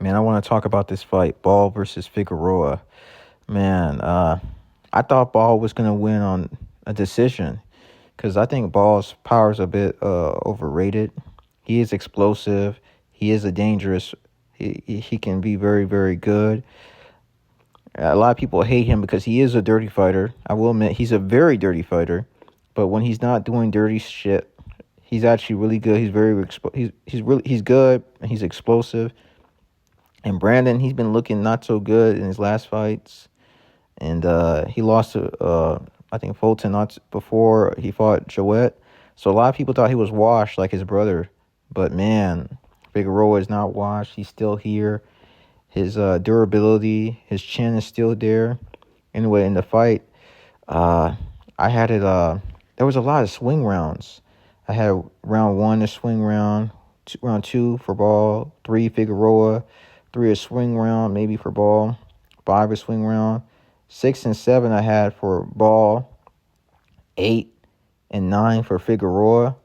Man, I want to talk about this fight, Ball versus Figueroa. Man, I thought Ball was gonna win on a decision because I think Ball's power is a bit overrated. He is explosive. He is a dangerous. He can be very very good. A lot of people hate him because he is a dirty fighter. I will admit he's a very dirty fighter, but when he's not doing dirty shit, he's actually really good. He's good and he's explosive. And Brandon, he's been looking not so good in his last fights, and he lost to I think Fulton not before he fought Joet. So a lot of people thought he was washed like his brother, but man, Figueroa is not washed. He's still here. His durability, his chin is still there. Anyway, in the fight, uh, I had it. There was a lot of swing rounds. I had round one a swing round, round two for Ball, three Figueroa, three a swing round maybe for Ball, five a swing round, six and seven I had for Ball, eight and nine for Figueroa.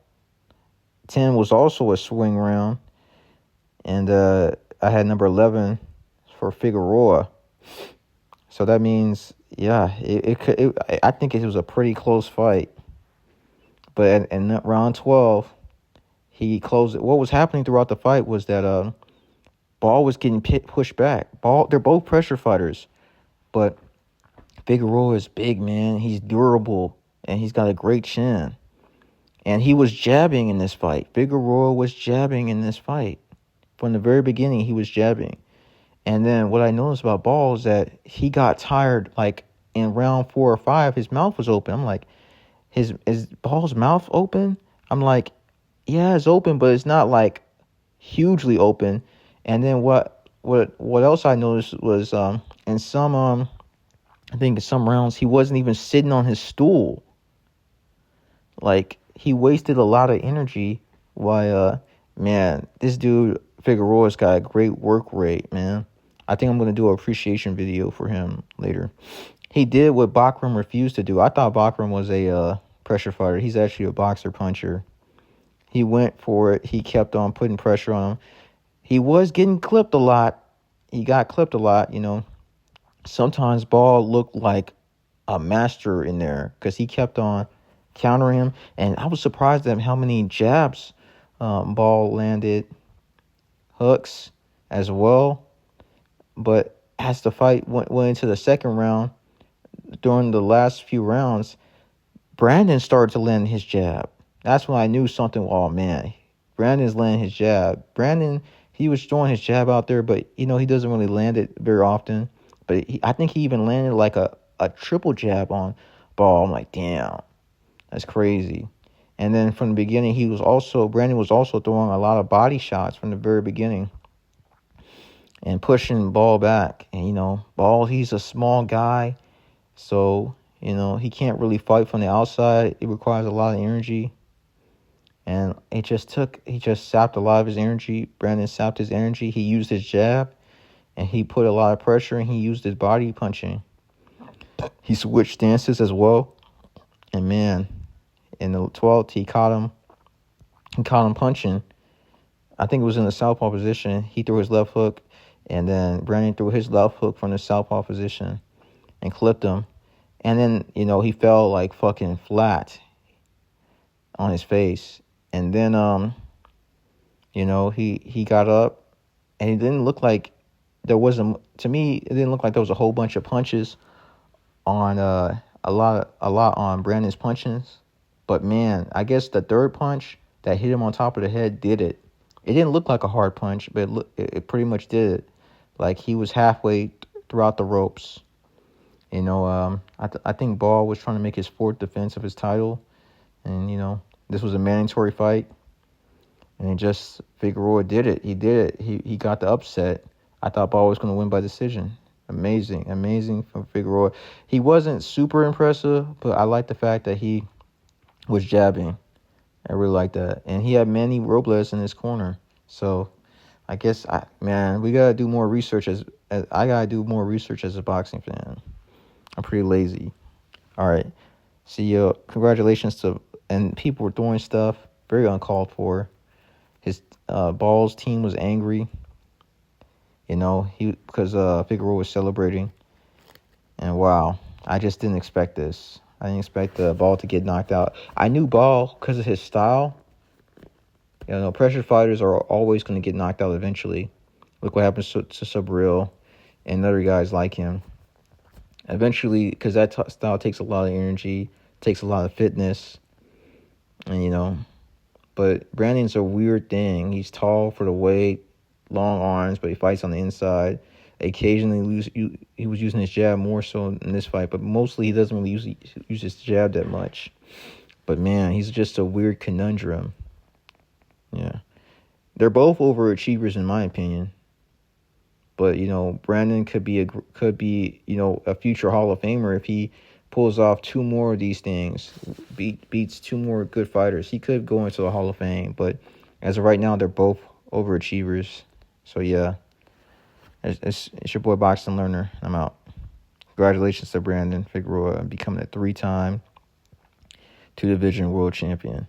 10 was also a swing round, and I had number 11 for Figueroa. So that means, yeah, I think it was a pretty close fight. But in round 12, he closed it. What was happening throughout the fight was that Ball was getting pushed back. They're both pressure fighters, but Figueroa is big, man. He's durable, and he's got a great chin. And he was jabbing in this fight. Figueroa was jabbing in this fight. From the very beginning, he was jabbing. And then what I noticed about Ball is that he got tired, like in round 4 or 5, his mouth was open. I'm like, is Ball's mouth open? I'm like, yeah, it's open, but it's not like hugely open. And then what else I noticed was in some I think in some rounds he wasn't even sitting on his stool. Like he wasted a lot of energy. Why man, this dude Figueroa's got a great work rate, man. I think I'm gonna do an appreciation video for him later. He did what Bachram refused to do. I thought Bachram was a pressure fighter. He's actually a boxer puncher. He went for it. He kept on putting pressure on him. He was getting clipped a lot. He got clipped a lot, you know. Sometimes Ball looked like a master in there because he kept on countering him. And I was surprised at how many jabs Ball landed, hooks as well. But as the fight went into the second round, during the last few rounds, Brandon started to land his jab. That's when I knew something. Oh, man, Brandon's landing his jab. Brandon, he was throwing his jab out there, but, you know, he doesn't really land it very often. But I think he even landed like a triple jab on Ball. I'm like, damn, that's crazy. And then from the beginning, Brandon was also throwing a lot of body shots from the very beginning and pushing Ball back. And, you know, Ball, he's a small guy. So, you know, he can't really fight from the outside. It requires a lot of energy. And he just sapped a lot of his energy. Brandon sapped his energy. He used his jab, and he put a lot of pressure, and he used his body punching. He switched stances as well. And, man, in the 12th, he caught him punching. I think it was in the southpaw position. He threw his left hook, and then Brandon threw his left hook from the southpaw position and clipped him. And then, you know, he fell like fucking flat on his face. And then, you know, he got up, and it didn't look like there wasn't, to me, it didn't look like there was a whole bunch of punches on, a lot on Brandon's punches. But man, I guess the third punch that hit him on top of the head did it. It didn't look like a hard punch, but it pretty much did it. Like he was halfway throughout the ropes. You know, I think Ball was trying to make his fourth defense of his title. And, you know, this was a mandatory fight. And Figueroa did it. He did it. He got the upset. I thought Ball was going to win by decision. Amazing from Figueroa. He wasn't super impressive, but I like the fact that he was jabbing. I really like that. And he had Manny Robles in his corner. So I guess, we got to do more research I got to do more research as a boxing fan. I'm pretty lazy. All right. See you. Congratulations and people were throwing stuff. Very uncalled for. His Ball's team was angry. He because Figueroa was celebrating, and wow, I just didn't expect this. I didn't expect the Ball to get knocked out. I knew Ball because of his style. Pressure fighters are always going to get knocked out eventually. Look what happens to Subriel and other guys like him. Eventually, because that style takes a lot of energy, takes a lot of fitness, and But Brandon's a weird thing. He's tall for the weight, long arms, but he fights on the inside. Occasionally, he was using his jab more so in this fight, but mostly he doesn't really use his jab that much. But man, he's just a weird conundrum. Yeah, they're both overachievers in my opinion. But Brandon could be a future Hall of Famer if he pulls off two more of these things, beats two more good fighters. He could go into the Hall of Fame. But as of right now, they're both overachievers. So yeah, it's your boy Boxing Learner. I'm out. Congratulations to Brandon Figueroa becoming a 3-time two-division world champion.